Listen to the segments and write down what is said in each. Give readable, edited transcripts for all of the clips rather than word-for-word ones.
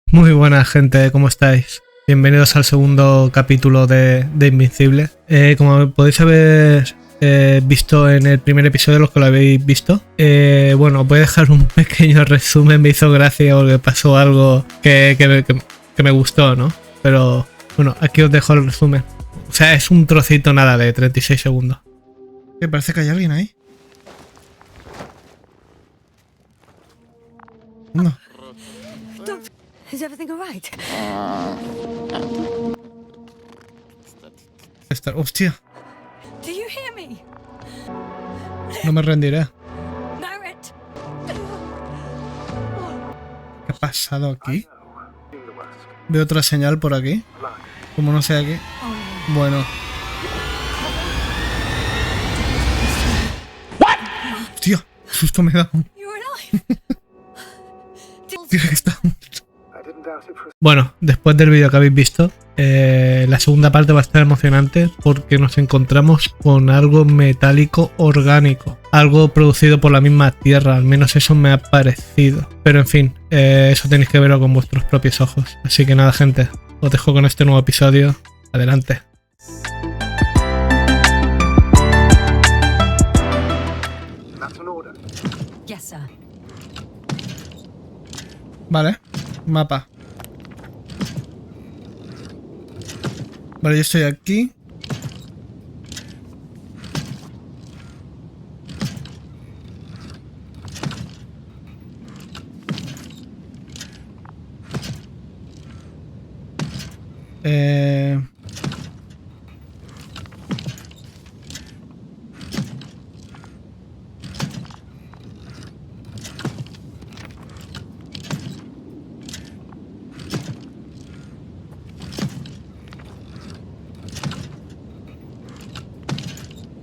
Muy buenas gente, ¿cómo estáis? Bienvenidos al segundo capítulo de Invincible. Como podéis haber visto en el primer episodio, los que lo habéis visto, bueno, os voy a dejar un pequeño resumen. Me hizo gracia porque pasó algo que me gustó, ¿no? Pero bueno, aquí os dejo el resumen. O sea, es un trocito nada de 36 segundos. Me parece que hay alguien ahí. No. Doctor, is everything all right? Hostia, Do you hear me? no me rendiré. Barrett! ¿Qué ha pasado aquí? Veo otra señal por aquí. Como no sé aquí. Bueno. Hostia, qué susto me da. You're alive! Tira que está. Bueno, después del vídeo que habéis visto, la segunda parte va a estar emocionante porque nos encontramos con algo metálico orgánico. Algo producido por la misma tierra, al menos eso me ha parecido. Pero en fin, eso tenéis que verlo con vuestros propios ojos. Así que nada gente, os dejo con este nuevo episodio. Adelante. Yes, sir. Vale, mapa. Vale, yo estoy aquí.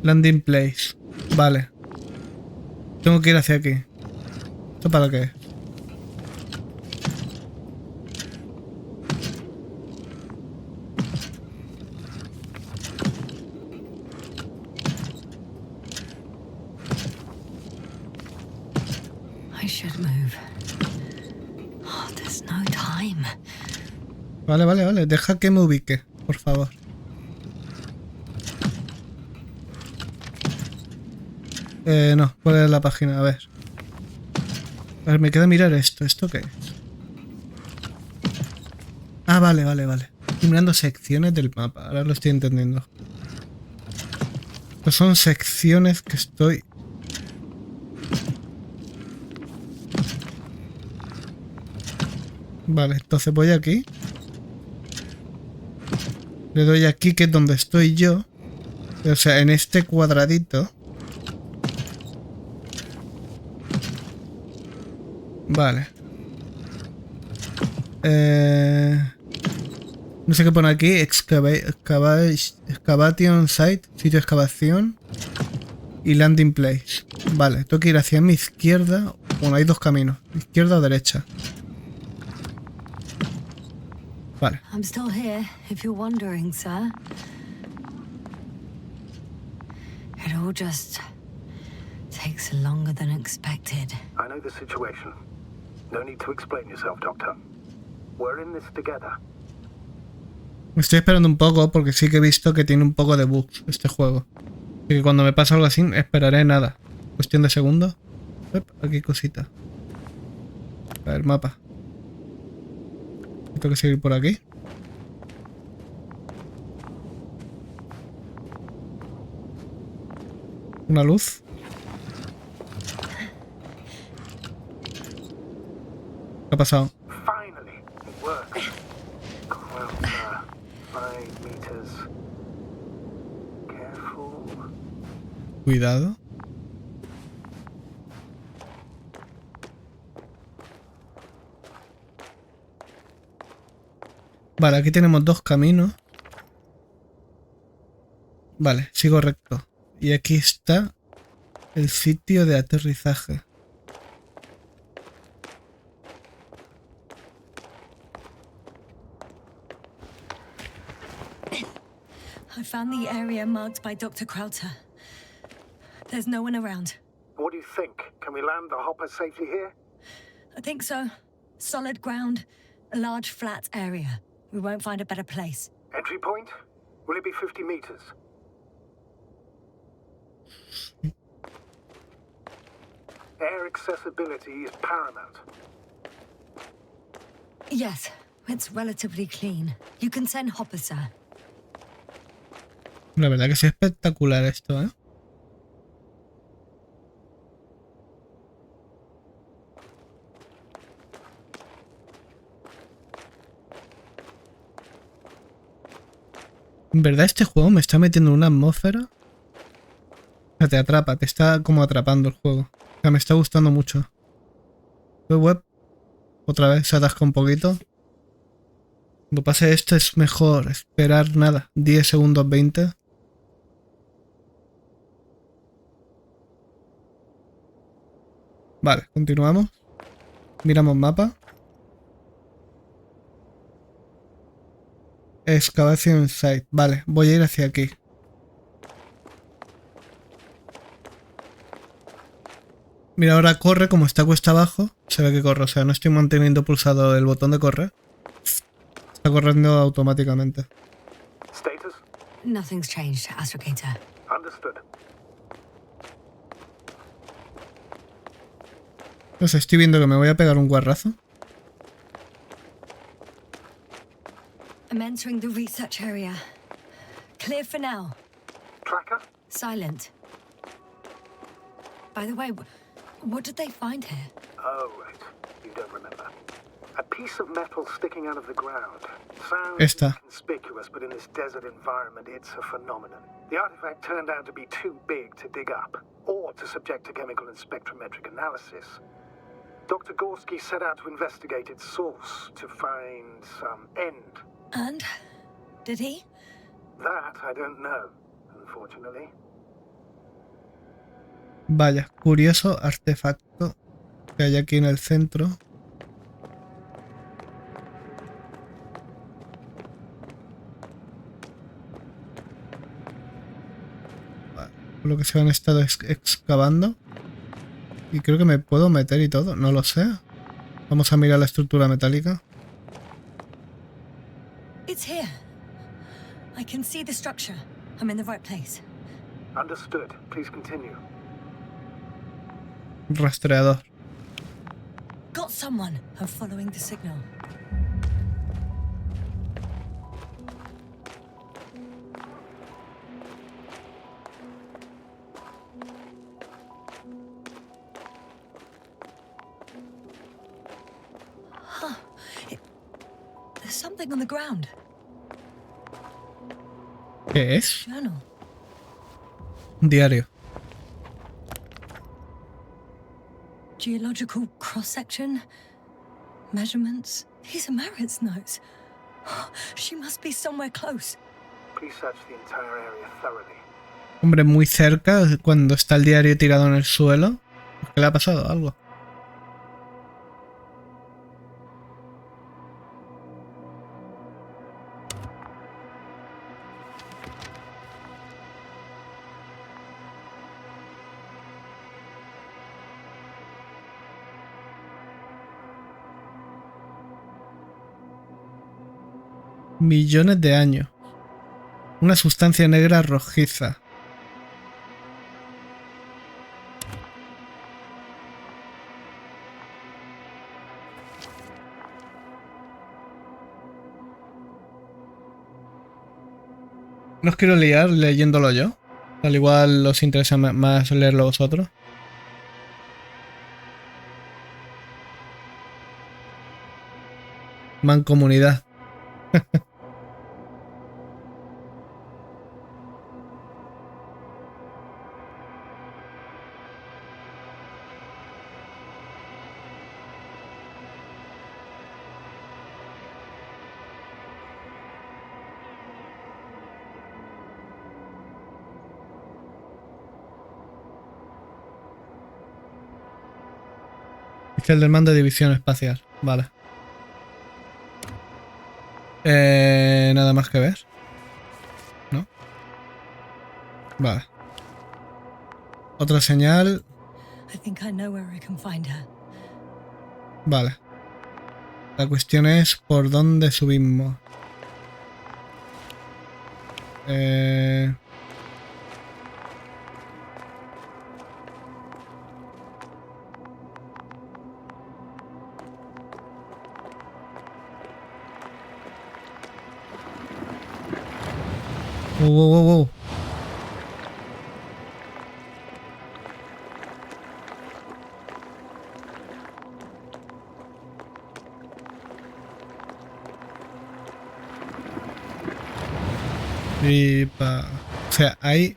Landing place. Vale. Tengo que ir hacia aquí. ¿Esto para qué? I should move. Oh, there's no time. Vale, vale, vale. Deja que me ubique, por favor. No, ¿cuál es la página? A ver, me queda mirar esto. ¿Esto qué es? Ah, vale, vale, vale. Estoy mirando secciones del mapa. Ahora lo estoy entendiendo. Pues son secciones que estoy... Vale, entonces voy aquí. Le doy aquí, que es donde estoy yo. O sea, en este cuadradito. Vale. No sé qué pone aquí. Excavation site. Sitio de excavación. Y landing place. Vale, tengo que ir hacia mi izquierda. Bueno, hay dos caminos. Izquierda o derecha. Vale. I'm still here, if you're wondering, sir. It all just takes longer than expected. I know the situation. No need to explain yourself, Doctor. We're in this together. Me estoy esperando un poco porque sí que he visto que tiene un poco de bugs este juego. Así que cuando me pase algo así, esperaré nada. Cuestión de segundos. Aquí cosita. A ver, mapa. Tengo que seguir por aquí. Una luz. ¿Qué ha pasado? Finally, it works. Well, 5 meters. Careful. Cuidado. Vale, aquí tenemos dos caminos. Vale, sigo recto. Y aquí está el sitio de aterrizaje. I found the area marked by Dr. Krauter. There's no one around. What do you think? Can we land the hopper safely here? I think so. Solid ground. A large flat area. We won't find a better place. Entry point? Will it be 50 meters? Air accessibility is paramount. Yes, it's relatively clean. You can send Hopper, sir. La verdad que es espectacular esto, ¿eh? En verdad este juego me está metiendo en una atmósfera. O sea, te atrapa, te está como atrapando el juego. O sea, me está gustando mucho. Web. Otra vez se atasca un poquito. Cuando pase esto es mejor esperar nada. 10 segundos 20. Vale, continuamos. Miramos mapa. Excavación site. Vale, voy a ir hacia aquí. Mira, ahora corre, como está cuesta abajo. Se ve que corre, o sea, no estoy manteniendo pulsado el botón de correr. Está corriendo automáticamente. Status? Nothing's changed, Astrugator. Understood. No sé, estoy viendo que me voy a pegar un guarrazo. I'm entering the research area. Clear for now. Tracker? Silent. By the way, what did they find here? Oh, right. You don't remember. A piece of metal sticking out of the ground. Sounds Esta. inconspicuous, but in this desert environment, it's a phenomenon. The artifact turned out to be too big to dig up, or to subject to chemical and spectrometric analysis. Dr. Gorski set out to investigate its source, to find some end. And? Did he? That I don't know, unfortunately. Vaya, curioso artefacto que hay aquí en el centro. Vale, por lo que se han estado excavando. Y creo que me puedo meter y todo, no lo sé. Vamos a mirar la estructura metálica. It's here. I can see the structure. I'm in the right place. Understood. Please continue. Rastreador. Got someone. I'm following the signal. Huh. There's something on the ground. ¿Qué es? Journal. Un diario. Geological cross-section. Measurements. These are Marit's notes. She must be somewhere close. Please search the entire area thoroughly. Hombre, muy cerca, cuando está el diario tirado en el suelo. ¿Qué le ha pasado? Algo. Millones de años. Una sustancia negra rojiza. No os quiero liar leyéndolo yo. Al igual os interesa más leerlo vosotros. Mancomunidad. El del mando de división espacial. Vale. Nada más que ver. ¿No? Vale. Otra señal. I think I know where I can find her. Vale. La cuestión es por dónde subimos. Wow. O sea, hay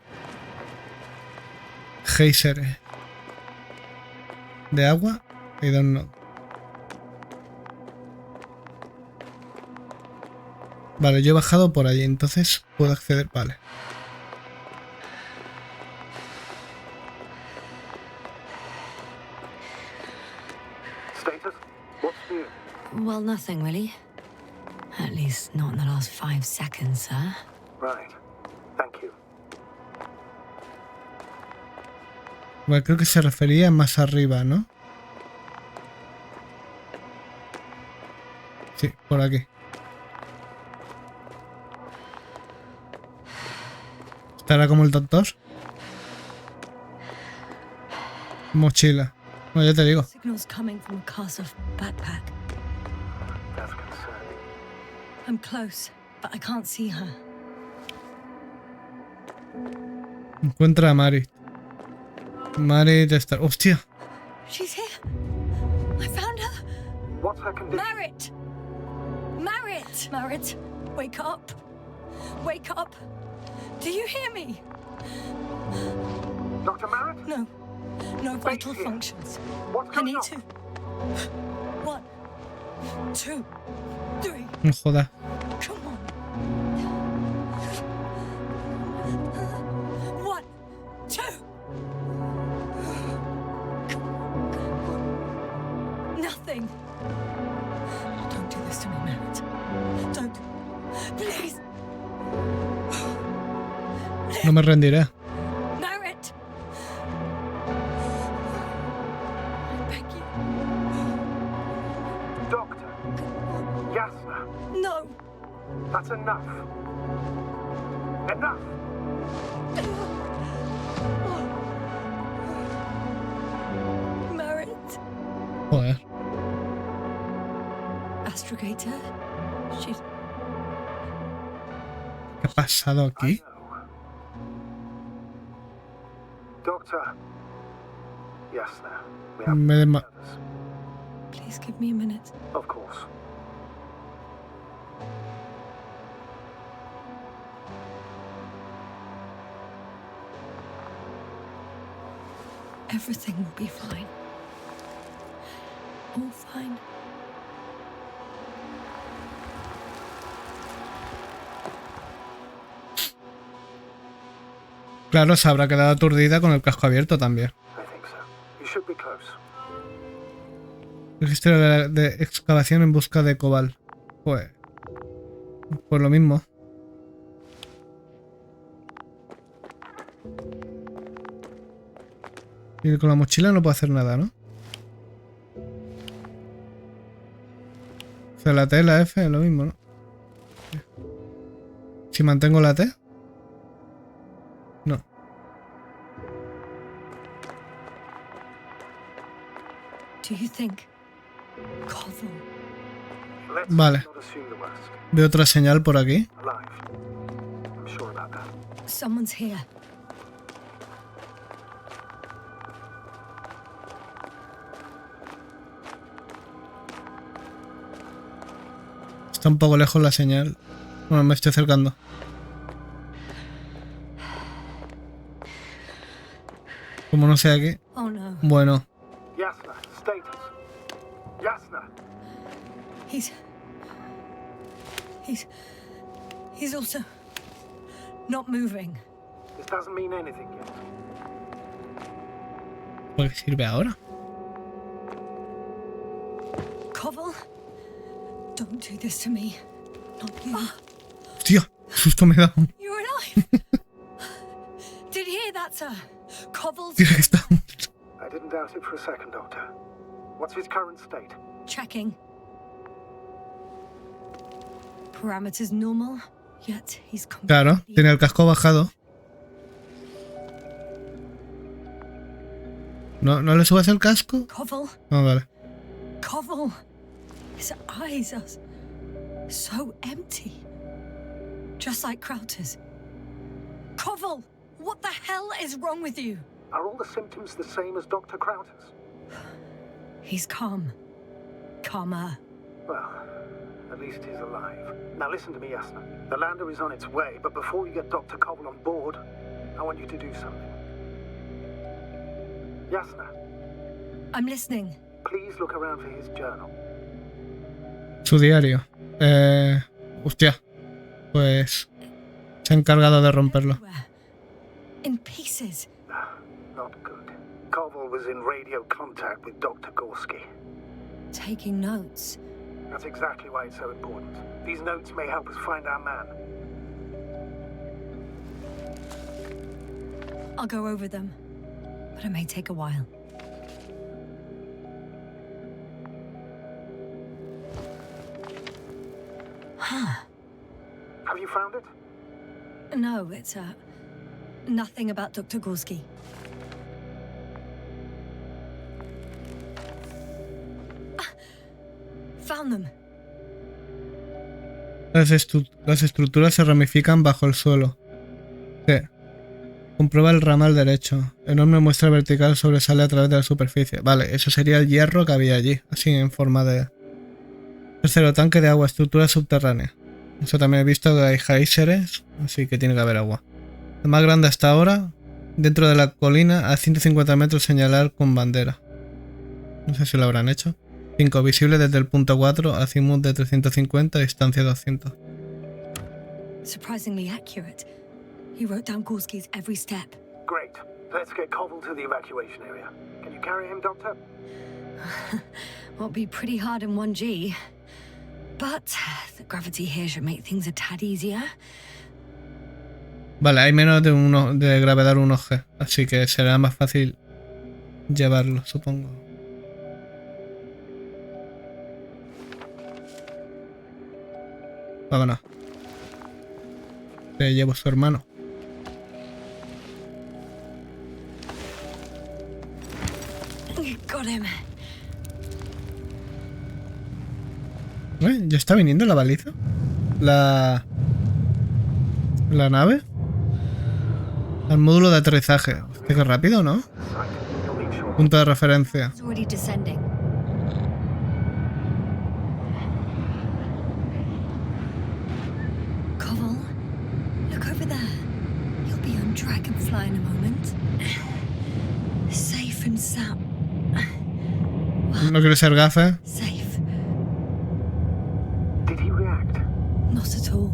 geysers de agua y dos no. Vale, yo he bajado por allí, entonces puedo acceder. Vale. Status? What's new? Well, nothing really. At least not in the last 5 seconds, sir. Right. Thank you. Bueno, creo que se refería más arriba, ¿no? Sí, por aquí. ¿Estará como el doctor? Mochila. No, ya te digo. Signals coming from a castle backpack. That's concerning. I'm close, but I can't see her. Encuentra a Mari. Mari de estar... ¡Hostia! She's here. I found her. What's her condition? Marit! Marit! Marit, wake up. Wake up. Do you hear me? Dr. Merritt? No. No vital here. functions. What's I going need on? to. 1, 2, 3. No joda. Come on. 1, 2. Nothing. Don't do this to me, Merritt. Don't. Please. No me rendiré. Merritt. I beg you. Doctor. Yasna. No. That's enough. Enough. Merritt. Joder. Astrogator. She's. ¿Qué ha pasado I aquí? know. Doctor. Yasna. We have Me desma... others. Please give me a minute. Of course. Everything will be fine. All fine. Claro, se habrá quedado aturdida con el casco abierto también. I think so. You should be close. Registro de excavación en busca de cobalt. Pues lo mismo. Y con la mochila no puedo hacer nada, ¿no? O sea, la T, la F es lo mismo, ¿no? Si mantengo la T. No. Do you think? Koval. Let's Vale. not assume the worst. Veo otra señal por aquí. Alive. I'm sure about that. Someone's here. Está un poco lejos la señal. Bueno, me estoy acercando. Como no sé aquí. Oh no. Bueno. Yasna, status. Yasna. He's also not moving. This doesn't mean anything yet. ¿Para qué sirve ahora? Koval, don't do this to me. Not you. Tío, qué susto me da. You're alive. Did you hear that, sir? Koval's Tío, que está. I didn't doubt it for a second, Doctor. What's his current state? checking. Parameters normal, yet he's Claro, tiene el casco bajado. ¿No le subas el casco? Koval, No, vale. Koval. His eyes are so empty. Just like Krauter's. Koval, what the hell is wrong with you? Are all the symptoms the same as Dr. Crowder's? He's calm. Calmer. Well, at least he's alive. Now listen to me, Yasna. The lander is on its way, but before you get Dr. Koval on board, I want you to do something. Yasna, I'm listening. please look around for his journal. Su diario. Hostia. Pues se ha encargado de romperlo. Everywhere. In pieces. Not good. Koval was in radio contact with Dr. Gorski. Taking notes. That's exactly why it's so important. These notes may help us find our man. I'll go over them. But it may take a while. Huh. Have you found it? No, it's nothing about Dr. Gorski. Found them. Las estructuras se ramifican bajo el suelo. Sí. Comprueba el ramal derecho. Enorme muestra vertical sobresale a través de la superficie. Vale, eso sería el hierro que había allí, así en forma de... Tercero, tanque de agua, estructura subterránea. Eso también he visto que hay géiseres, así que tiene que haber agua. El más grande hasta ahora, dentro de la colina, a 150 metros señalar con bandera. No sé si lo habrán hecho. 5, visible desde el punto 4, azimut de 350, distancia 200. Surprisingly accurate. He wrote down Gorski's every step. Great. Let's get Koval to the evacuation area. Can you carry him, Doctor? Won't be pretty hard in 1G. But the gravity here should make things a tad easier. Vale, hay menos de gravedad 1G, así que será más fácil llevarlo, supongo. Vámonos. Te llevo a su hermano. Got him. ¿Ya está viniendo la baliza? ¿La nave? Al módulo de aterrizaje. Hostia, qué rápido, ¿no? Punto de referencia. It's already descending. Koval, look over there. You'll be on Dragonfly in a moment. Safe and sound. No quiero ser gafe. Safe. Did he react? Not at all.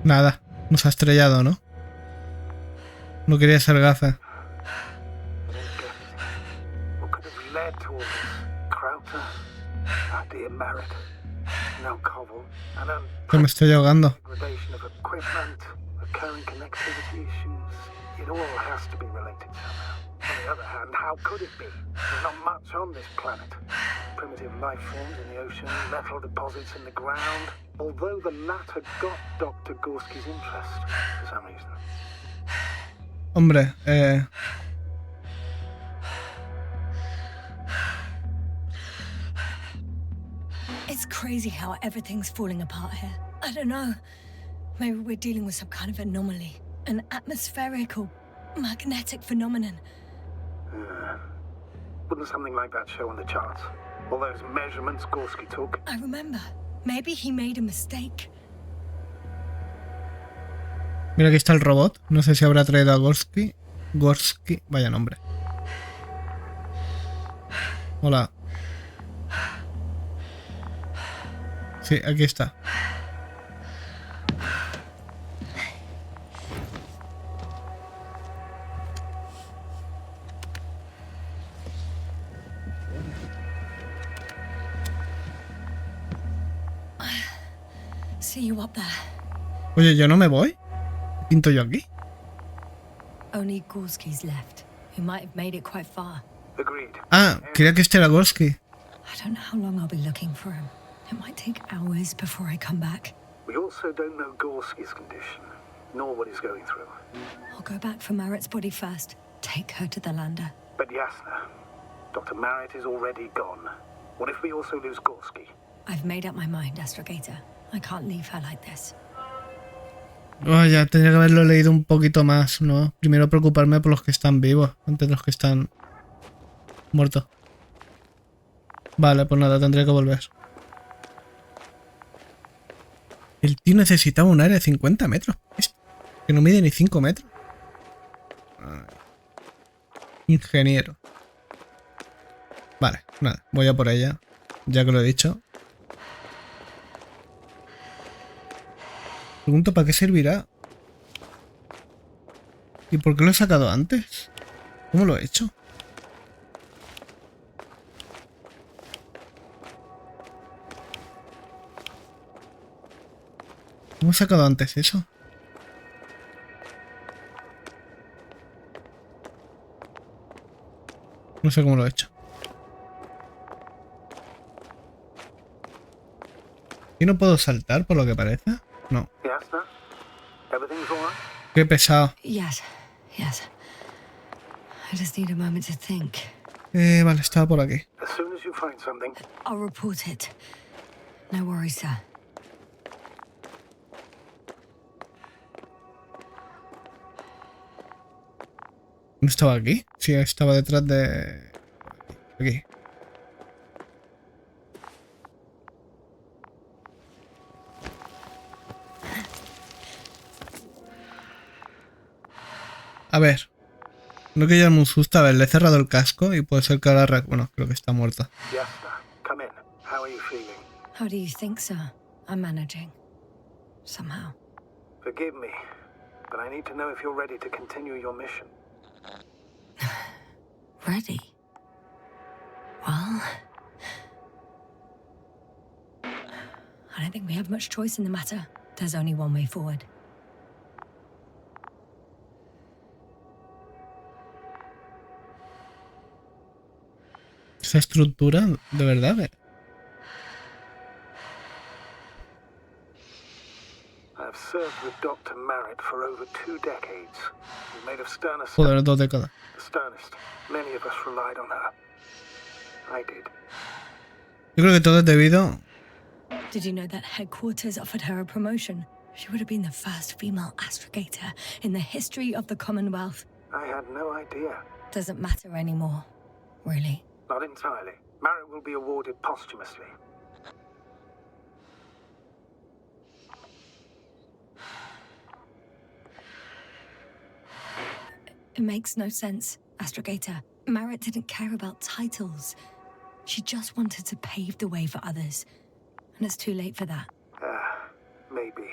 Nada. Nos ha estrellado, ¿no? No quería ser gafe. What could have led to all this? Crowder? Our dear Merritt. Now Koval. And then Que me estoy ahogando. degradation of equipment, recurring connectivity issues. It all has to be related somehow. On the other hand, how could it be? There's not much on this planet. Primitive life forms in the ocean, metal deposits in the ground. Although the latter got Dr. Gorski's interest for some reason. Hombre, It's crazy how everything's falling apart here. I don't know. Maybe we're dealing with some kind of anomaly. An atmospheric or magnetic phenomenon. Wouldn't something like that show on the charts? All those measurements Gorski took? I remember. Maybe he made a mistake. mira, aquí está el robot. No sé si habrá traído a Gorski. Gorski, vaya nombre. Hola. Sí, aquí está. See you up there. Oye, ¿yo no me voy? ¿Qué pinto yo aquí? Only Gorski's left. He might have made it quite far. Agreed. Ah, creía que este era Gorski. I don't know how long I'll be looking for him. It might take hours before I come back. We also don't know Gorski's condition, nor what he's going through. I'll go back for Merritt's body first. Take her to the lander. But Yasna, Dr. Merritt is already gone. What if we also lose Gorski? I've made up my mind, Astrogator. I can't leave her like this. Oh, ya tendría que haberlo leído un poquito más, ¿no? Primero preocuparme por los que están vivos, antes de los que están muertos. Vale, pues nada, tendré que volver. El tío necesitaba un área de 50 metros. Que no mide ni 5 metros. Ay. Ingeniero. Vale, nada, voy a por ella. Ya que lo he dicho. Pregunto para qué servirá. ¿Y por qué lo he sacado antes? ¿Cómo lo he hecho? ¿Cómo he sacado antes eso? No sé cómo lo he hecho. ¿Y no puedo saltar por lo que parece? No. Yasna, everything's all right? Qué pesado. Yes. I just need a moment to think. Vale, estaba por aquí. As soon as you find something, I'll report it. No worries, sir. ¿No estaba aquí? Sí, estaba detrás de... Aquí. A ver. No quiero darme un susto. A ver, le he cerrado el casco y puede ser que ahora... Bueno, creo que está muerta. Yasna, come in. How are you feeling? How do you think, sir? I'm managing. Somehow. Forgive me, but I need to know if you're ready to continue your mission. Ready? Well... I don't think we have much choice in the matter. There's only one way forward. Esa estructura, de verdad. I've served with Dr. Merritt for over 2 decades. He's made of sternest. Joder, 2 décadas. The sternest. Many of us relied on her. I did. Yo creo que todo es debido... Did you know that headquarters offered her a promotion? She would have been the first female astrogator in the history of the Commonwealth. I had no idea. Doesn't matter anymore, really. Not entirely. Merritt will be awarded posthumously. It makes no sense, Astrogator. Merritt didn't care about titles. She just wanted to pave the way for others. And it's too late for that. Maybe.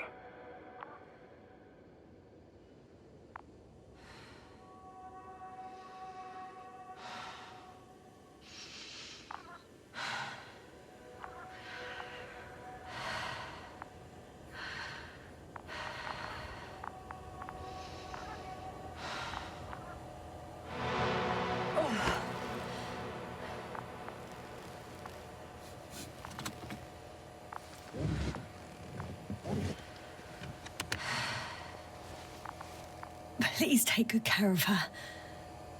Please take good care of her.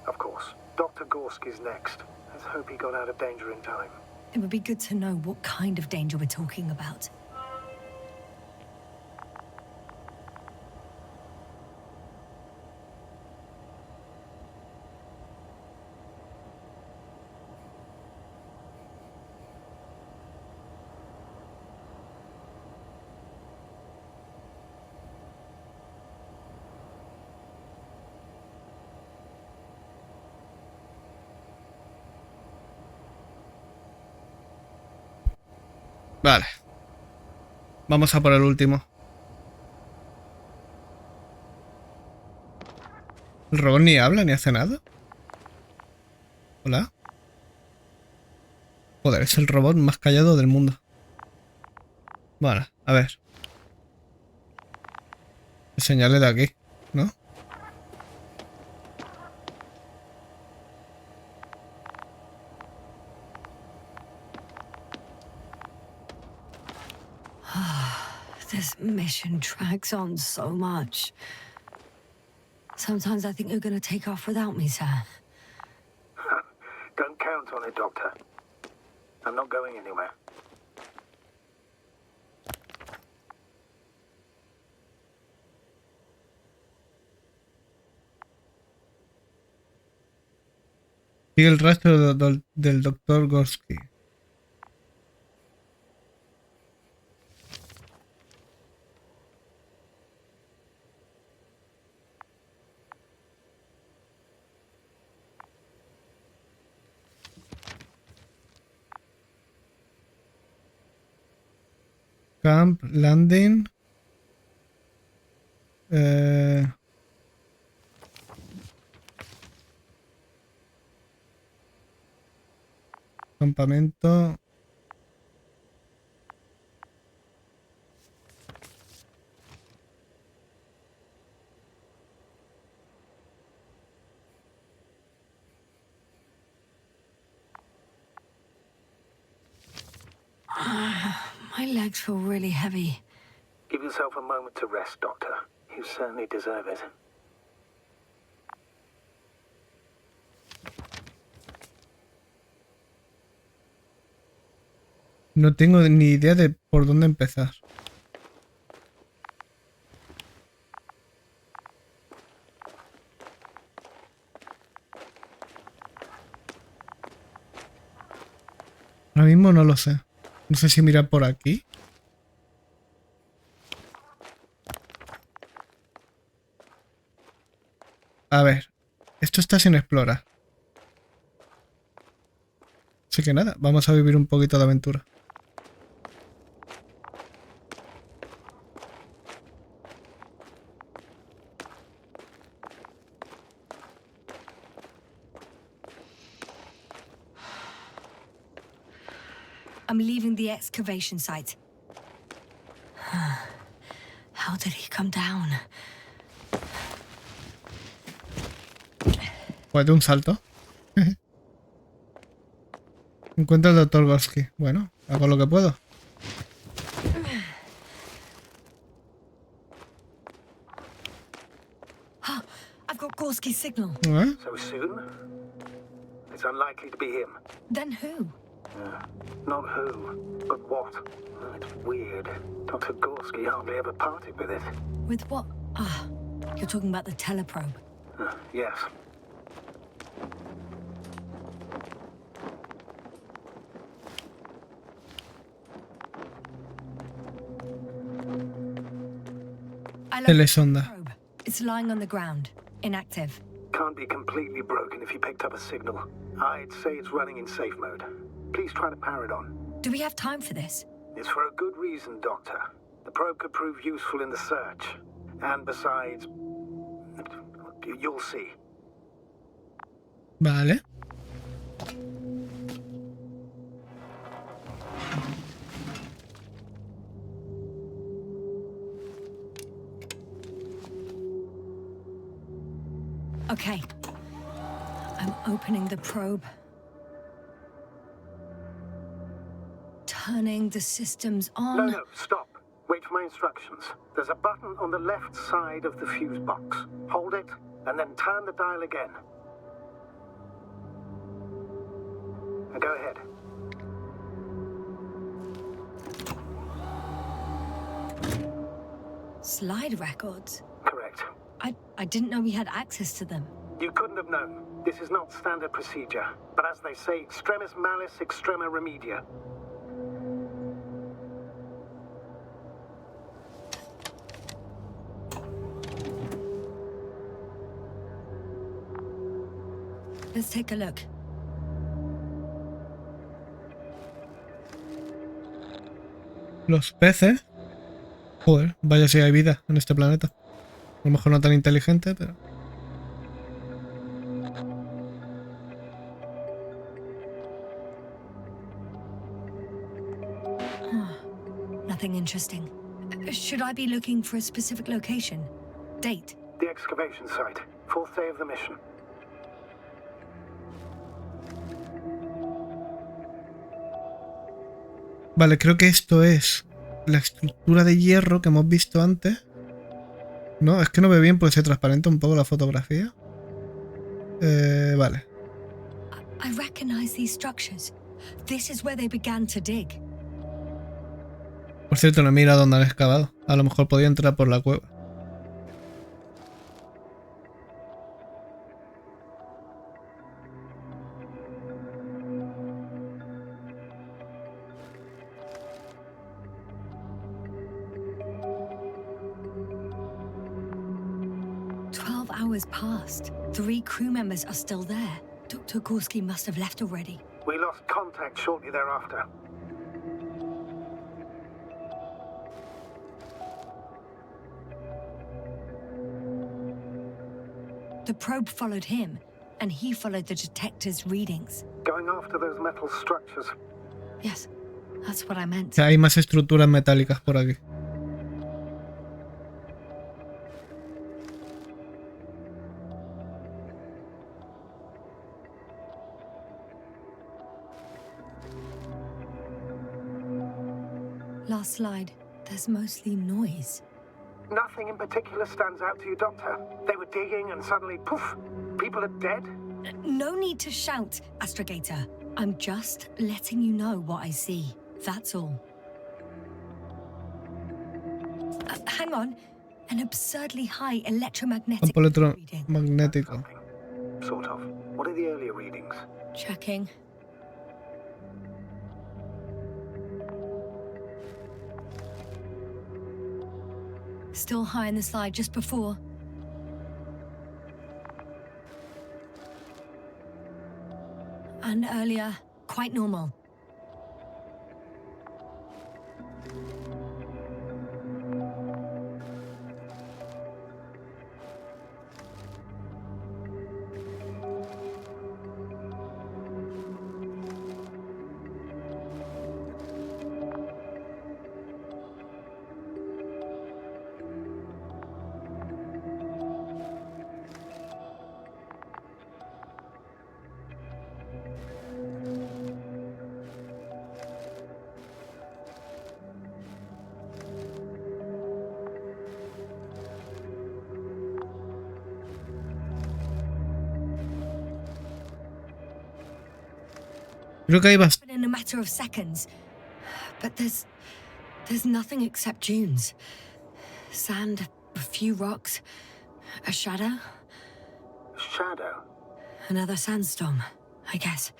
Of course. Dr. Gorski's next. Let's hope he got out of danger in time. It would be good to know what kind of danger we're talking about. Vale. Vamos a por el último. ¿El robot ni habla ni hace nada? ¿Hola? Joder, es el robot más callado del mundo. Vale, a ver. Señale de aquí, ¿no? This mission drags on so much. Sometimes I think you're going to take off without me, sir. Don't count on it, Doctor. I'm not going anywhere. Sigue el rastro del Dr. Gorski. Camp, landing. Campamento. My legs feel really heavy. Give yourself a moment to rest, Doctor. You certainly deserve it. No tengo ni idea de por dónde empezar. Ahora mismo no lo sé. No sé si mirar por aquí. A ver. Esto está sin explorar. Así que nada, vamos a vivir un poquito de aventura. I'm leaving the excavation site. How did he come down? Pues de un salto. Encuentro al Dr. Gorski. Bueno, hago lo que puedo. I've got Gorski's signal. ¿Eh? So soon? It's unlikely to be him. Then who? Not who, but what. It's weird. Dr. Gorski hardly ever parted with it. With what? Ah, you're talking about the teleprobe. Yes. I located the Telesonda. probe. It's lying on the ground, inactive. Can't be completely broken if you picked up a signal. I'd say it's running in safe mode. Please try to power it on. Do we have time for this? It's for a good reason, Doctor. The probe could prove useful in the search. And besides, you'll see. Vale. Okay. I'm opening the probe. Turning the systems on. No, stop. Wait for my instructions. There's a button on the left side of the fuse box. Hold it, and then turn the dial again. Now go ahead. Slide records? Correct. I didn't know we had access to them. You couldn't have known. This is not standard procedure. But as they say, extremis malis, extrema remedia. Let's take a look. Los peces. Joder, vaya si hay vida en este planeta. A lo mejor no tan inteligente, pero... Nothing interesting. Should I be looking for a specific location? Date? The excavation site. 4th day of the mission. Vale, creo que esto es la estructura de hierro que hemos visto antes. No, es que no veo bien porque se transparenta un poco la fotografía. Vale. I recognize these structures. This is where they began to dig. Por cierto, no mira dónde han excavado. A lo mejor podía entrar por la cueva. Hours passed. 3 crew members are still there. Dr. Gorski must have left already. We lost contact shortly thereafter. The probe followed him, and he followed the detector's readings. Going after those metal structures. Yes, that's what I meant. Hay más estructuras metálicas por aquí. Last slide. There's mostly noise. Nothing in particular stands out to you, Doctor? They were digging and suddenly, poof, people are dead? No need to shout, Astrogator. I'm just letting you know what I see. That's all. Hang on. An absurdly high electromagnetic Campo reading. electromagnético. Sort of. What are the earlier readings? Checking. Still high in the slide just before. And earlier, quite normal. Creo que hay bastante. In a matter of seconds. But there's nothing except dunes. Sand, a few rocks, a shadow. Shadow? Another sandstorm, I guess.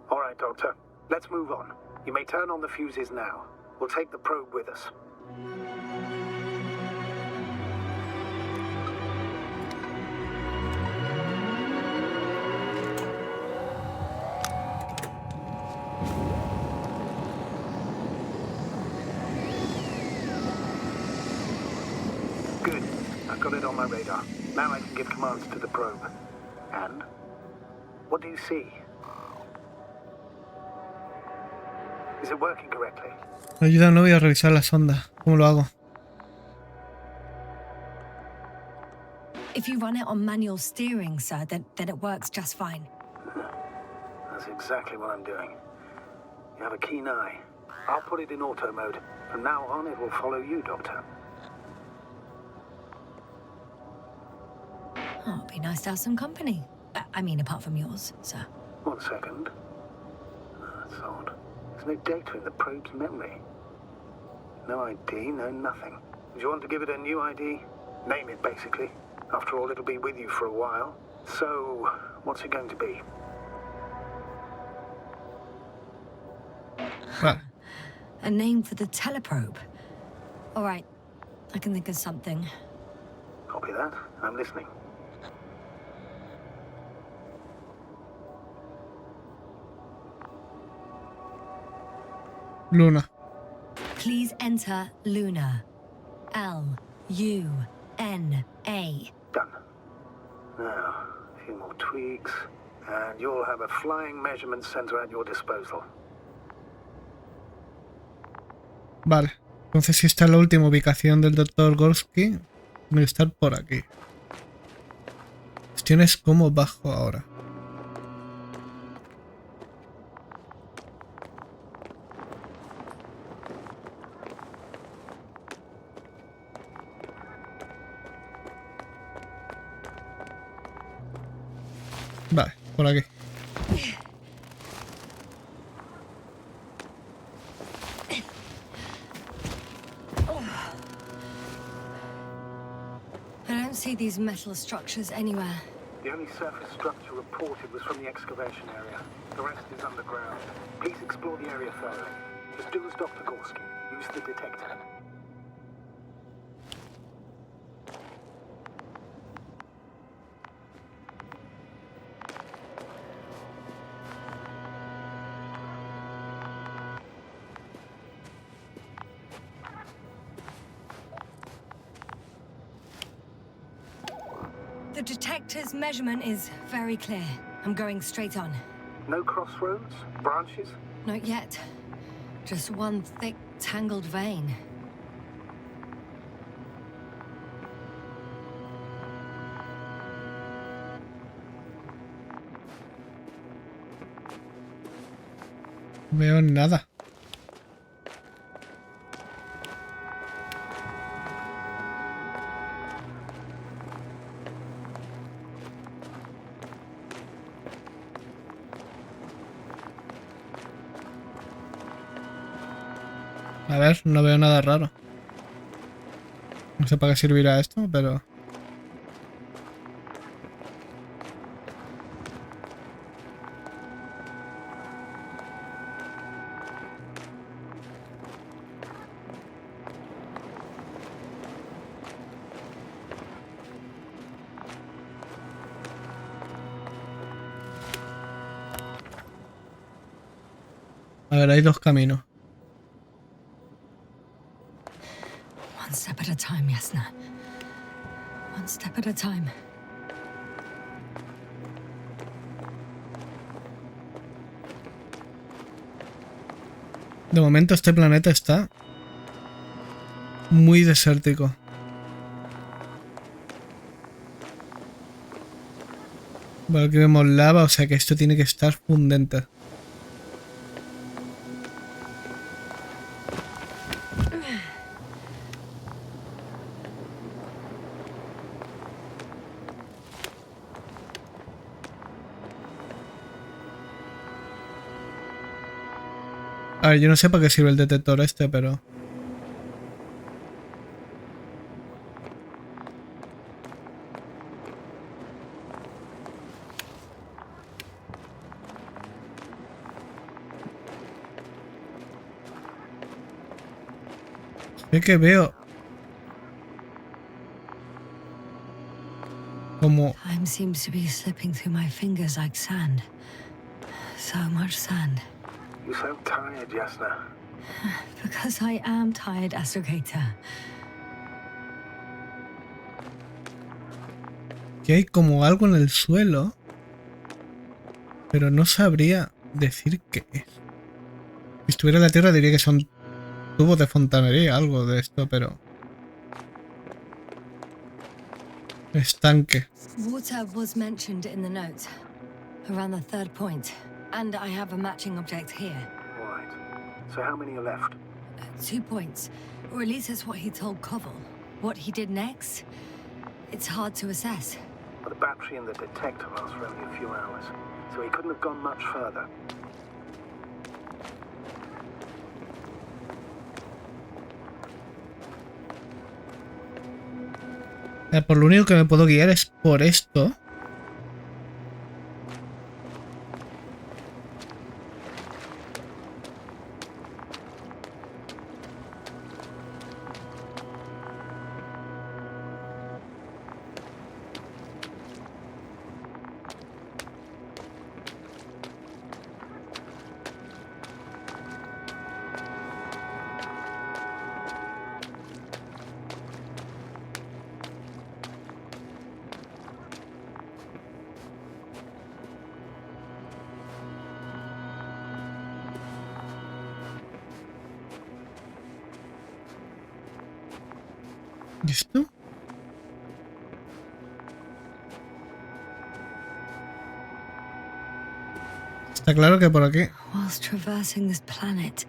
All right, Doctor. Let's move on. You may turn on the fuses now. We'll take the probe with us. Good. I've got it on my radar. Now I can give commands to the probe. And? What do you see? Is it working correctly? Ayuda, no voy a revisar la sonda. ¿Cómo lo hago? If you run it on manual steering, sir, then it works just fine. That's exactly what I'm doing. You have a keen eye. I'll put it in auto mode. From now on, it will follow you, Doctor. Oh, it'd be nice to have some company. I mean, apart from yours, sir. 1 second. That's odd. There's no data in the probe's memory. No ID, no nothing. Do you want to give it a new ID? Name it, basically. After all, it'll be with you for a while. So, what's it going to be? Vale. A name for the teleprobe. All right, I can think of something. Copy that. I'm listening. Luna. Please enter Luna. L-U-N-A. Done. Now, a few more tweaks, and you'll have a flying measurement center at your disposal. Vale. Entonces, si esta es la última ubicación del Dr. Gorski, tiene que estar por aquí. La cuestión es cómo bajo ahora. Vale, por aquí. I don't see these metal structures anywhere. The only surface structure reported was from the excavation area. The rest is underground. Please explore the area thoroughly. Just do as Dr. Gorski. Use the detector. The detector's measurement is very clear. I'm going straight on. No crossroads? Branches? Not yet. Just one thick, tangled vein. No veo nada. A ver, no veo nada raro. No sé para qué servirá esto, pero... A ver, hay dos caminos. One step at a time, Yasna. One step at a time. De momento este planeta está muy desértico. Bueno, aquí vemos lava, o sea que esto tiene que estar fundente. A ver, yo no sé para qué sirve el detector este, pero... Sé que veo... como... Time seems to be slipping through my fingers like sand. So much sand. You sound tired, Yasna. Because I am tired, Astrogata. Que hay como algo en el suelo, pero no sabría decir qué es. Si estuviera en la tierra diría que son tubos de fontanería, algo de esto, pero... Estanque. Water was mentioned in the note, around the third point. And I have a matching object here. Right. So how many are left? 2 points. Or at least that's what he told Koval. What he did next, it's hard to assess. Well, the battery and the detector lasts for only a few hours, so he couldn't have gone much further. Por lo único que me puedo guiar es por esto. ¿Y esto? Está claro que por aquí. Whilst traversing this planet,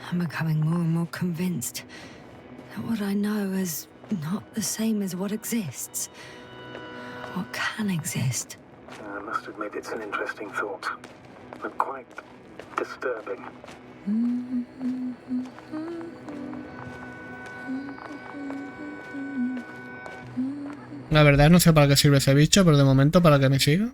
I'm becoming more and more convinced that what I know is not the same as what exists. What can exist. must admit it's an interesting thought, but quite disturbing. La verdad no sé para qué sirve ese bicho, pero de momento para que me siga.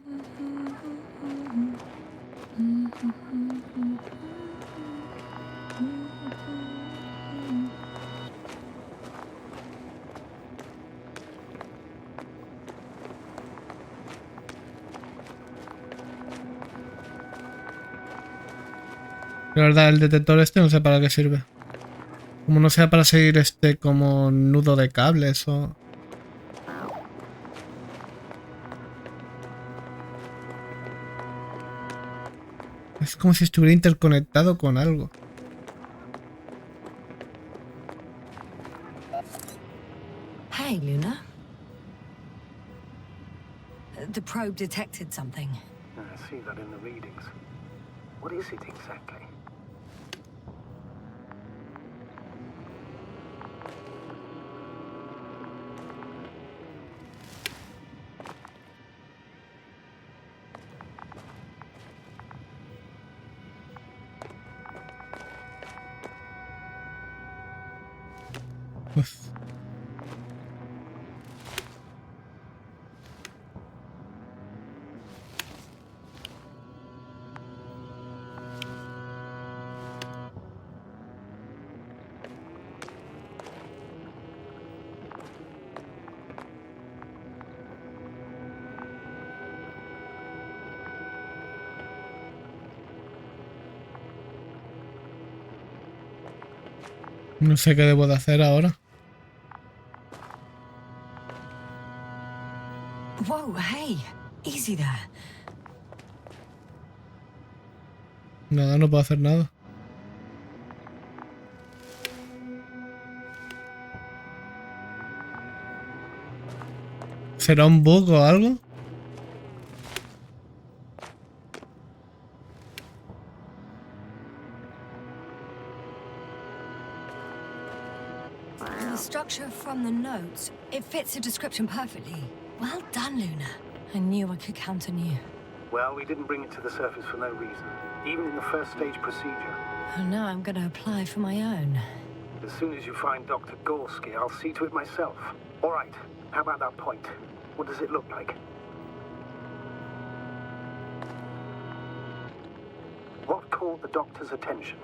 La verdad, el detector este no sé para qué sirve. Como no sea para seguir este como nudo de cables o... Es como si estuviera interconectado con algo. Hey, Luna. The probe detected something. I see that in the readings. What is it exactly? Uf. No sé qué debo de hacer ahora. Whoa, hey. Easy there. Nada, no puedo hacer nada. ¿Será un bug o algo? The structure from the notes, it fits the description perfectly. Well done, Luna. I knew I could count on you. Well, we didn't bring it to the surface for no reason, even in the first stage procedure. And now I'm going to apply for my own. As soon as you find Dr. Gorski, I'll see to it myself. All right, how about that point? What does it look like? What caught the doctor's attention?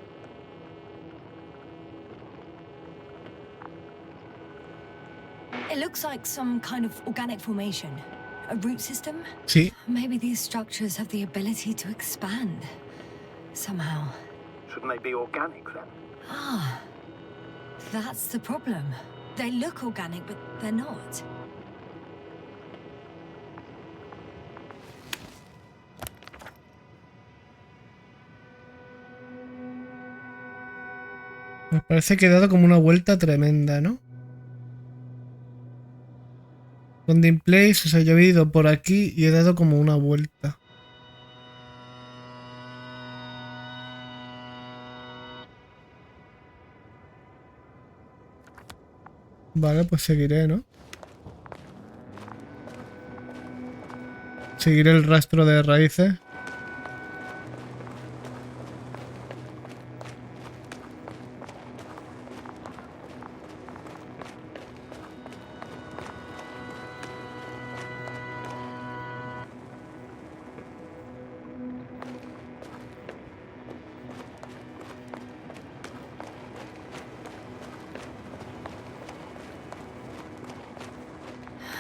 It looks like some kind of organic formation. A root system? Sí. Maybe these structures have the ability to expand. Somehow. Shouldn't they be organic then? Ah. That's the problem. They look organic, but they're not. Me parece que he dado como una vuelta tremenda, ¿no? Con gameplays, o sea, yo he ido por aquí y he dado como una vuelta. Vale, pues seguiré, ¿no? Seguiré el rastro de raíces.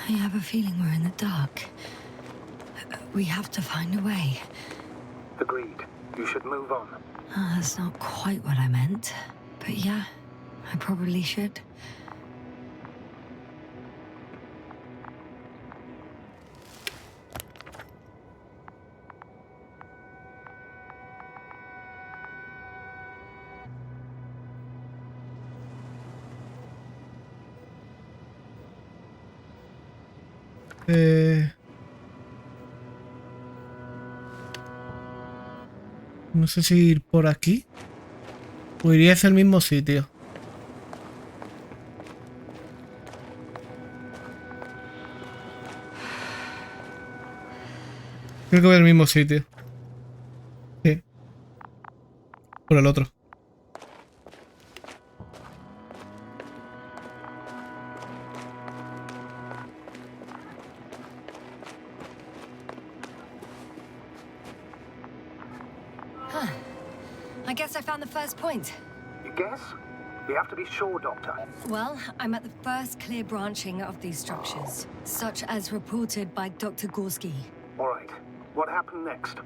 I have a feeling we're in the dark. We have to find a way. Agreed. You should move on. Oh, that's not quite what I meant. But yeah, I probably should. No sé si ir por aquí o iría hacia el mismo sitio. Creo que voy al mismo sitio. Sí. Por el otro. I guess I found the first point. You guess? We have to be sure, Doctor. Well, I'm at the first clear branching of these structures, such as reported by Dr. Gorski. All right. What happened next?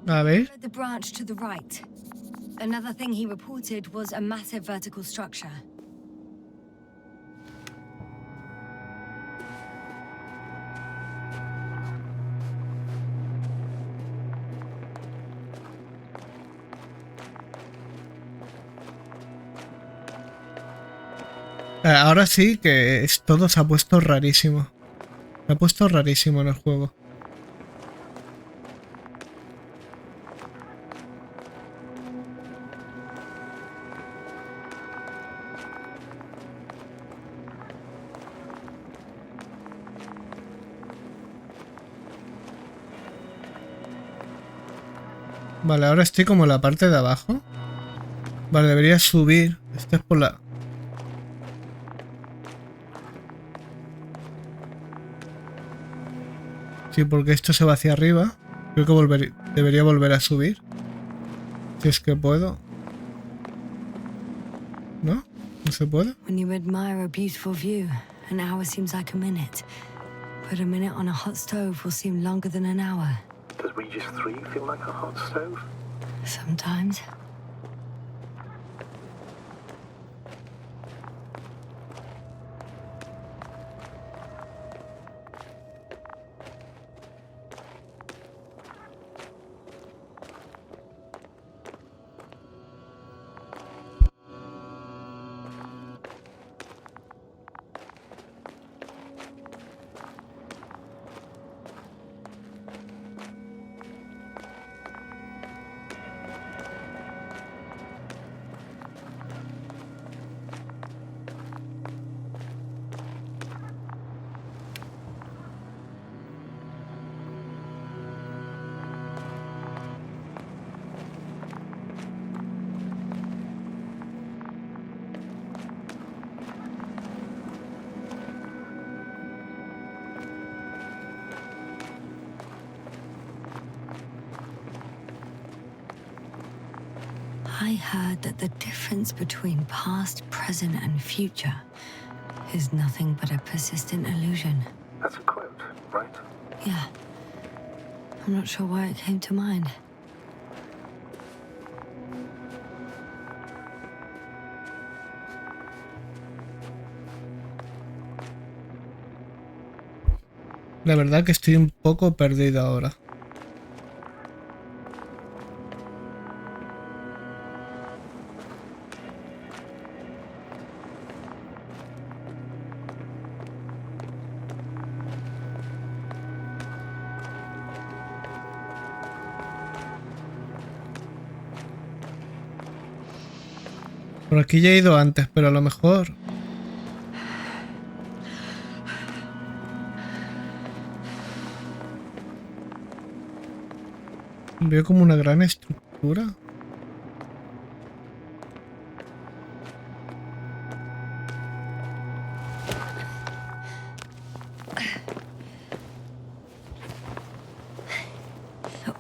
A ver. The branch to the right. Another thing he reported was a massive vertical structure. Ahora sí que todo se ha puesto rarísimo. Se ha puesto rarísimo en el juego. Vale, ahora estoy como en la parte de abajo. Vale, debería subir. Esta es por la... Sí, porque esto se va hacia arriba. Creo que debería volver a subir. Si es que puedo. ¿No? ¿No se puede? When you admire a beautiful view, an hour seems like a minute. But a minute on a hot stove will seem longer than an hour. Does Regis 3 feel like a hot stove? Sometimes. I heard that the difference between past, present, and future is nothing but a persistent illusion. That's a quote, right? Yeah. I'm not sure why it came to mind. La verdad que estoy un poco perdido ahora. Por aquí ya he ido antes, pero a lo mejor... Veo como una gran estructura.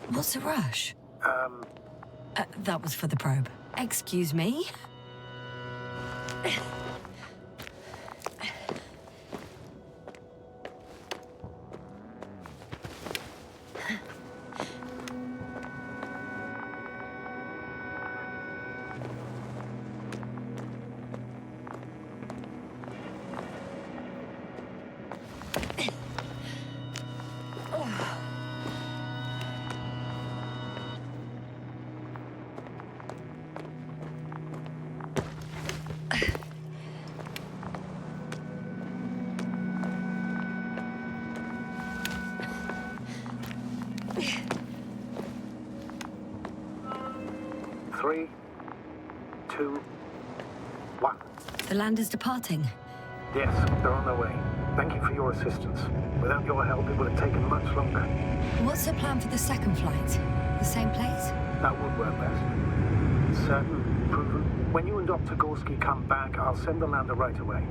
What's the rush? That was for the probe. Excuse me? The land is departing. Yes, they're on their way. Thank you for your assistance. Without your help, it would have taken much longer. What's the plan for the second flight? The same place? That would work best. Certain, proven. When you and Dr. Gorski come back, I'll send the lander right away.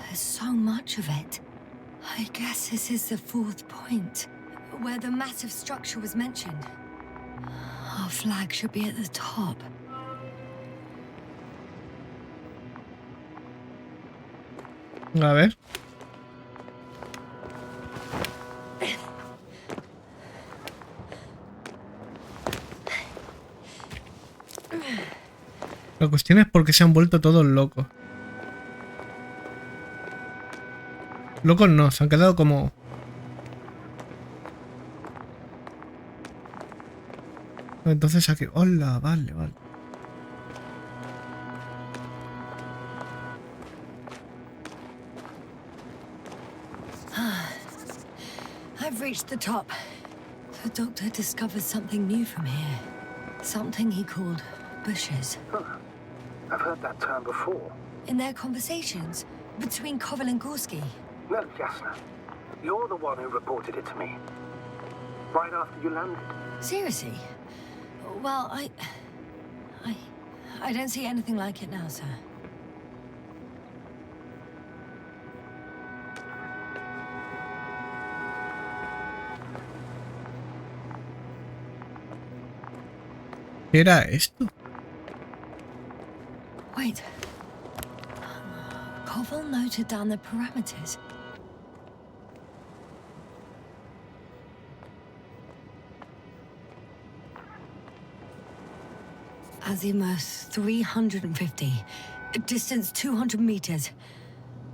There's so much of it. I guess this is the fourth point, where the massive structure was mentioned. Our flag should be at the top. A ver. La cuestión es por qué se han vuelto todos locos. Locos no, se han quedado como... Entonces aquí... Hola, vale, vale. I've reached the top. The doctor discovered something new from here. Something he called bushes. Huh. I've heard that term before. In their conversations between Koval and Gorski. No, Jasna. You're the one who reported it to me. Right after you landed. Seriously? Well, I don't see anything like it now, sir. ¿Qué era esto? Wait. Koval noted down the parameters. Azimuth 350. Distance 200 meters.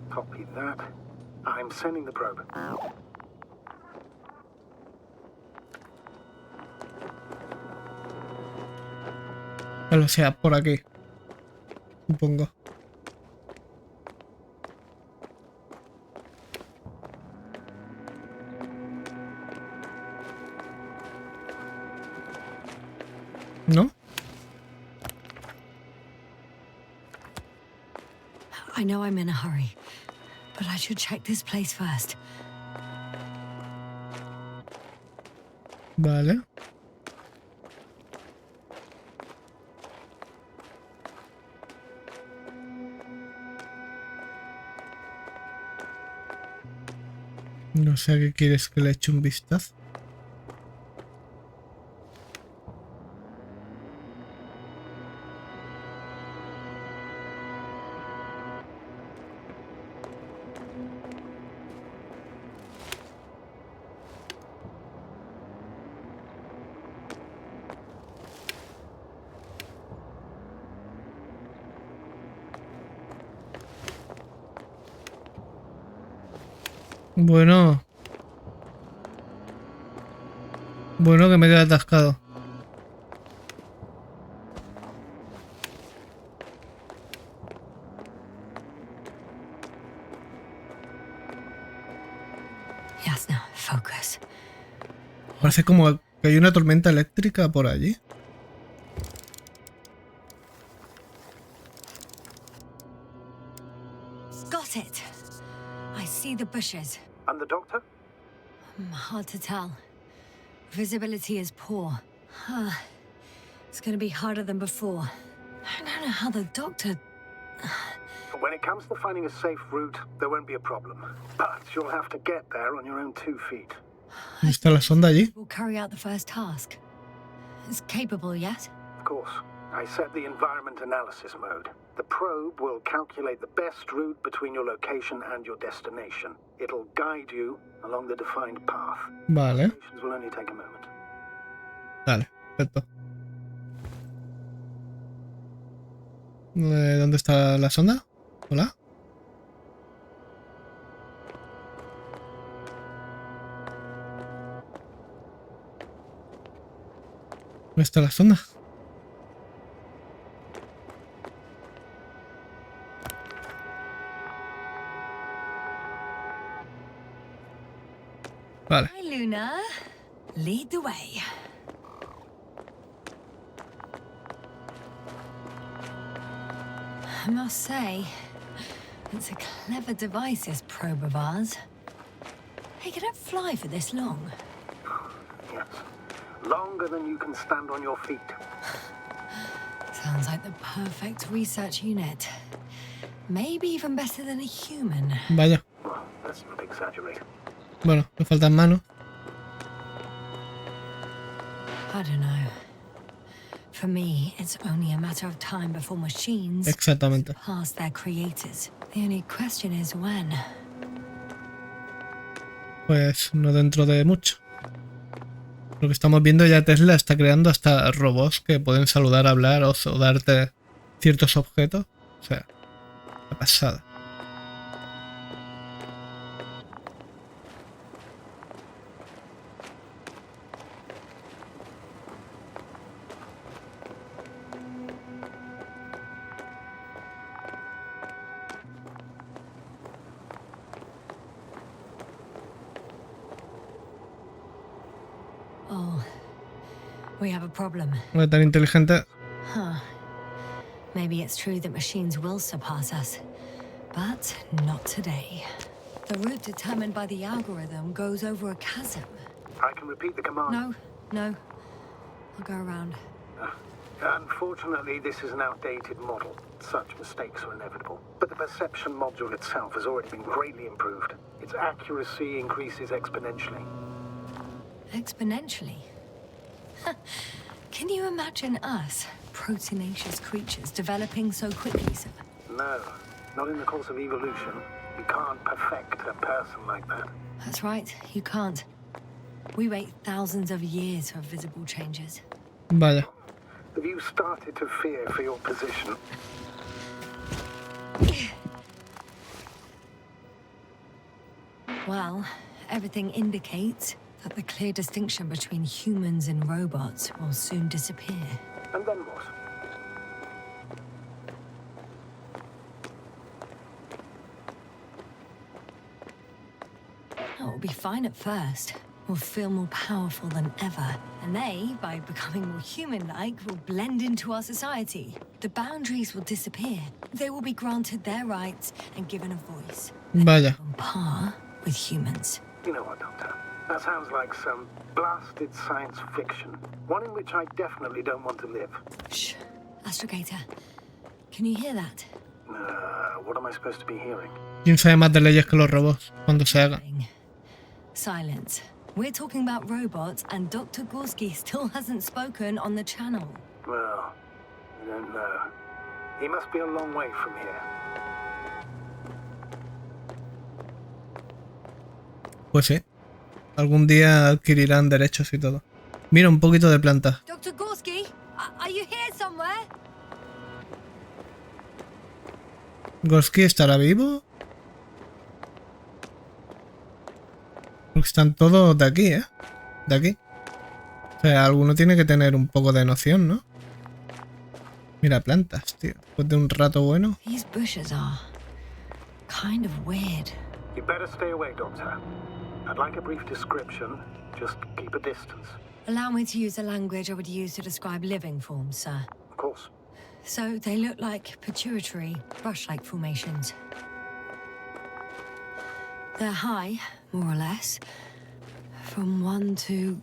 Copy that. I'm sending the probe. O sea, por aquí. Supongo. ¿No? I know I'm in a hurry, but I should check this place first. Vale. No sé a qué quieres que le eche un vistazo. Bueno. Bueno, que me queda atascado. Jasna, focus. Parece como que hay una tormenta eléctrica por allí. Got it. I see the bushes. And the doctor? Hard to tell. Visibility is poor. It's gonna be harder than before. I don't know how the doctor... When it comes to finding a safe route, there won't be a problem. But you'll have to get there on your own 2 feet. ¿Está la sonda allí? Will carry out the first task. It's capable yet? Of course. I set the environment analysis mode. The probe will calculate the best route between your location and your destination. It'll guide you along the defined path. Vale. Calculations will only take a moment. Vale, perfecto. ¿Dónde está la sonda? Hola. ¿Dónde está la sonda? Vale. Hi, Luna. Lead the way. I must say, it's a clever device, this probe of ours. Hey, could it fly for this long? Yes. Longer than you can stand on your feet. Sounds like the perfect research unit. Maybe even better than a human. Vaya. Well, let's not exaggerate. Bueno, me faltan manos. I don't know. For me, it's only a matter of time before machines Exactamente. surpass their creators. The only question is when. Pues no dentro de mucho. Lo que estamos viendo, ya Tesla está creando hasta robots que pueden saludar, hablar o darte ciertos objetos. O sea, la pasada. Oh, we have a problem. No es tan inteligente. Huh. Maybe it's true that machines will surpass us, but not today. The route determined by the algorithm goes over a chasm. I can repeat the command. No. I'll go around. Unfortunately, this is an outdated model. Such mistakes are inevitable. But the perception module itself has already been greatly improved. Its accuracy increases exponentially. Exponentially? Can you imagine us, proteinaceous creatures, developing so quickly, sir? No, not in the course of evolution. You can't perfect a person like that. That's right, you can't. We wait thousands of years for visible changes. Vaya. Have you started to fear for your position? Well, everything indicates that the clear distinction between humans and robots will soon disappear. And then what? It will be fine at first. We'll feel more powerful than ever. And they, by becoming more human-like, will blend into our society. The boundaries will disappear. They will be granted their rights and given a voice. Vaya. On par with humans. You know what, Doctor? That sounds like some blasted science fiction. One in which I definitely don't want to live. Shh. Astrogator. Can you hear that? What am I supposed to be hearing? ¿Quién sabe más de leyes que los robots cuando se hagan? Silence. We're talking about robots, and Dr. Gorski still hasn't spoken on the channel. Well, I don't know. He must be a long way from here. Pues sí. Algún día adquirirán derechos y todo. Mira, un poquito de planta. Dr. Gorski, are you here somewhere? ¿Gorski estará vivo? Porque están todos de aquí, ¿eh? De aquí. O sea, alguno tiene que tener un poco de noción, ¿no? Mira, plantas, tío. Después de un rato bueno. These bushes are kind of weird. You better stay away, Doctor. I'd like a brief description. Just keep a distance. Allow me to use the language I would use to describe living forms, sir. Of course. So they look like pituitary, brush-like formations. They're high, more or less, from 1 to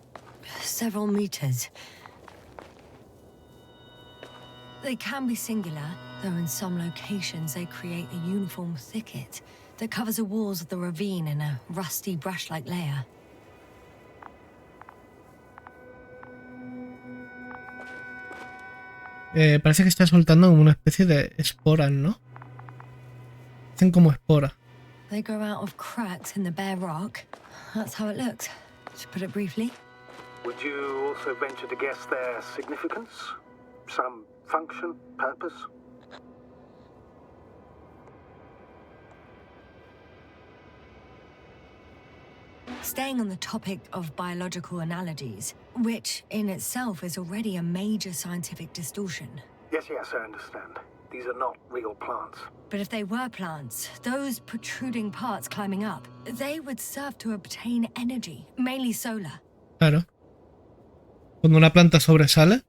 several meters. They can be singular, though in some locations they create a uniform thicket that covers the walls of the ravine in a rusty brush-like layer. Parece que está soltando como una especie de esporas, ¿no? Hacen como espora. They grow out of cracks in the bare rock. That's how it looks, to put it briefly. Would you also venture to guess their significance? Some function, purpose? Staying on the topic of biological analogies, which in itself is already a major scientific distortion. Yes, I understand. These are not real plants. But if they were plants, those protruding parts climbing up, they would serve to obtain energy, mainly solar. Claro. Cuando una planta sobresale,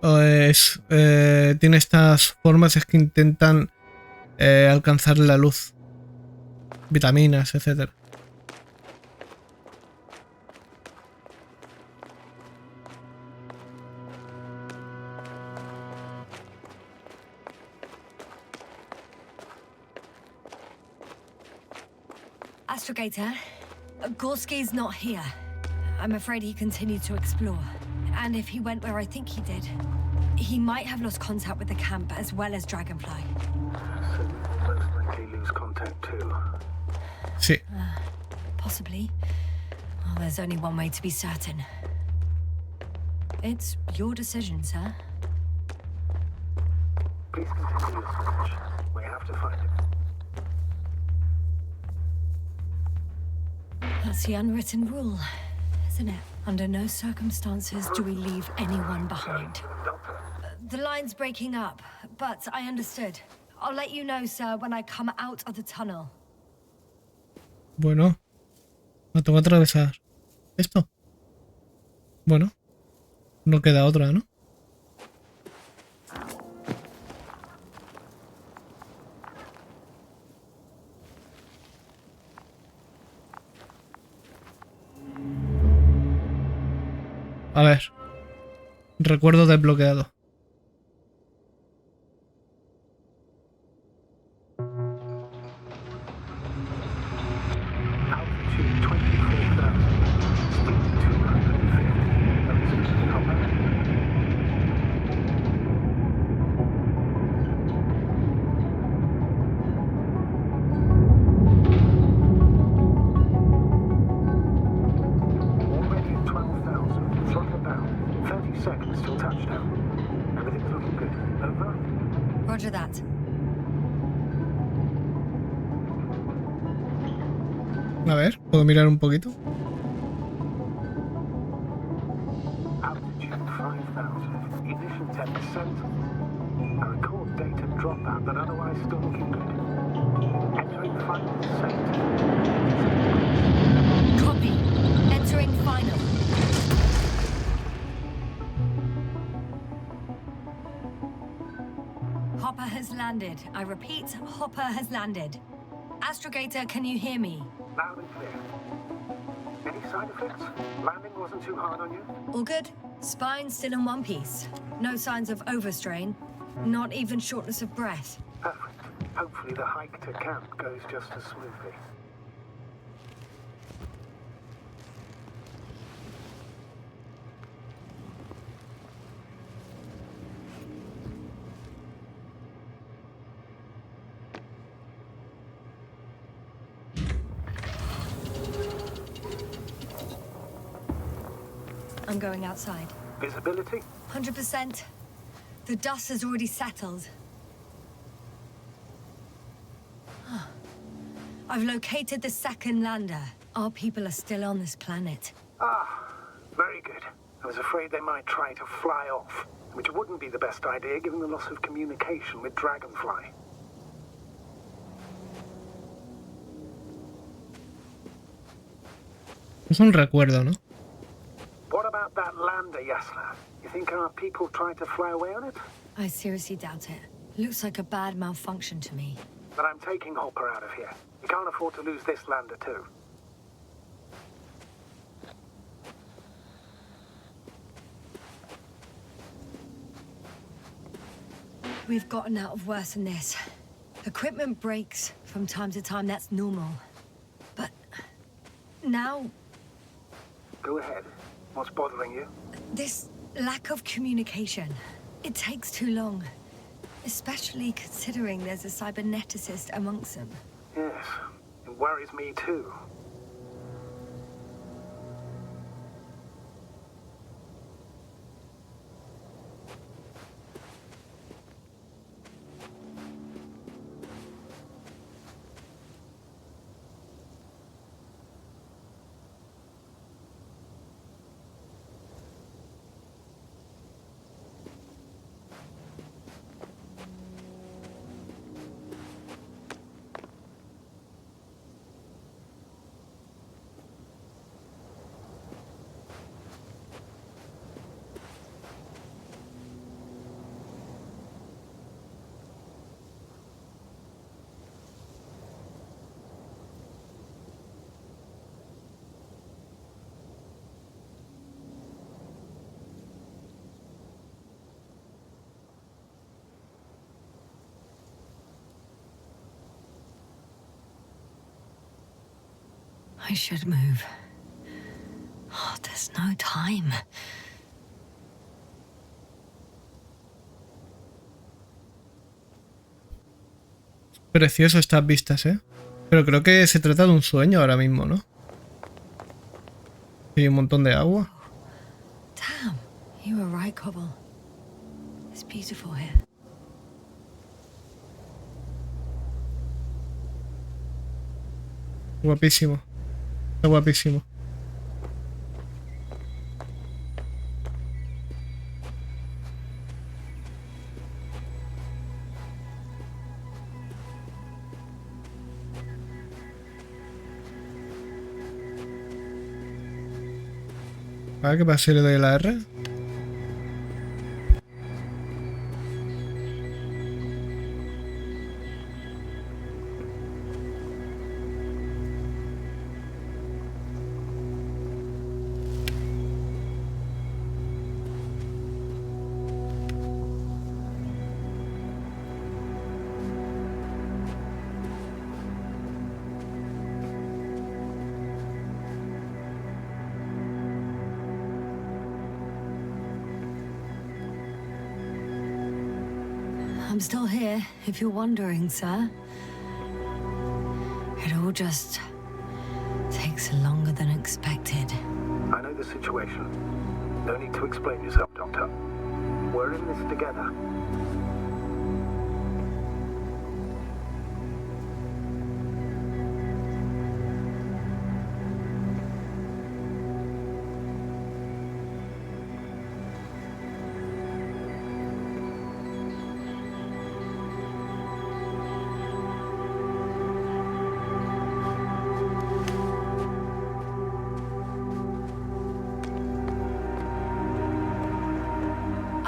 pues, tiene estas formas es que intentan alcanzar la luz. Vitaminas, etcétera. Astrogator, Gorski's not here. I'm afraid he continued to explore. And if he went where I think he did, he might have lost contact with the camp as well as Dragonfly. So we'll most likely lose contact too. Sí. Possibly. Well, there's only one way to be certain. It's your decision, sir. Please continue your search. We have to find him. That's the unwritten rule, isn't it? Under no circumstances do we leave anyone behind. Doctor, The line's breaking up, but I understood. I'll let you know, sir, when I come out of the tunnel. Bueno. Me toca atravesar esto. Bueno. No queda otra, ¿no? A ver. Recuerdo desbloqueado. altitude 24,000. Speed 250. Already at 12,000. Throttle down. 30 seconds till touchdown. Everything's looking good. Over. Roger that. A ver, ¿puedo mirar un poquito? Altitude 5,000. Ignition 10%. I record data dropout, but otherwise still looking good. Entering final sector. Copy. Entering final. Hopper has landed. I repeat, Hopper has landed. Astrogator, can you hear me? Loud and clear. Any side effects? Landing wasn't too hard on you? All good? Spine still in one piece. No signs of overstrain. Not even shortness of breath. Perfect. Hopefully the hike to camp goes just as smoothly. I'm going outside. Visibility? 100%. The dust has already settled. I've located the second lander. Our people are still on this planet. Ah, very good. I was afraid they might try to fly off, which wouldn't be the best idea given the loss of communication with Dragonfly. Es un recuerdo, ¿no? What about that lander, Yaslav? You think our people tried to fly away on it? I seriously doubt it. Looks like a bad malfunction to me. But I'm taking Hopper out of here. We can't afford to lose this lander too. We've gotten out of worse than this. Equipment breaks from time to time, that's normal. But now, Go ahead. What's bothering you? this lack of communication. It takes too long. Especially considering there's a cyberneticist amongst them. Yes, it worries me too. I should move. Oh, there's no time. Precioso estas vistas, ¿eh? Pero creo que se trata de un sueño ahora mismo, ¿no? Hay un montón de agua. Damn, you were right, Cobble. It's beautiful here. Guapísimo. Está guapísimo. A ver qué pasa si le doy la R. I'm still here, if you're wondering, sir. It all just takes longer than expected. I know the situation. No need to explain yourself, Doctor. We're in this together.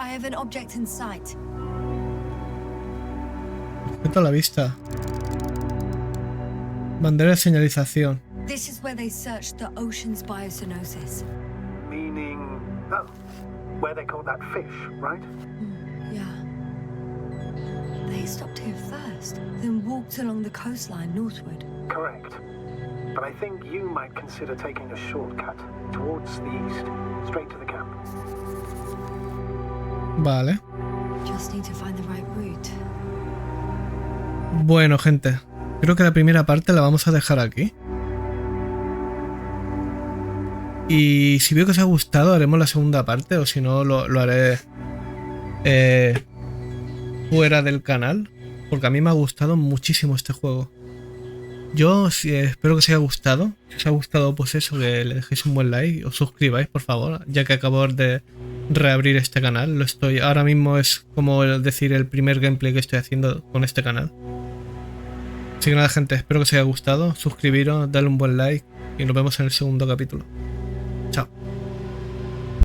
I have an object in sight. Objeto a la vista. Bandera de señalización. This is where they searched the ocean's biocenosis. Meaning... Oh, where they caught that fish, right? Yeah. They stopped here first, then walked along the coastline northward. Correct. But I think you might consider taking a shortcut towards the east, straight to the camp. Vale. Just need to find the right route. Bueno, gente. Creo que la primera parte la vamos a dejar aquí. Y si veo que os ha gustado, haremos la segunda parte. O si no, lo haré fuera del canal. Porque a mí me ha gustado muchísimo este juego. Yo espero que os haya gustado. Si os ha gustado, pues eso, que le dejéis un buen like. Os suscribáis, por favor. Ya que acabo de reabrir este canal. Ahora mismo es como decir el primer gameplay que estoy haciendo con este canal. Así que nada, gente, espero que os haya gustado. Suscribiros, darle un buen like y nos vemos en el segundo capítulo. Chao.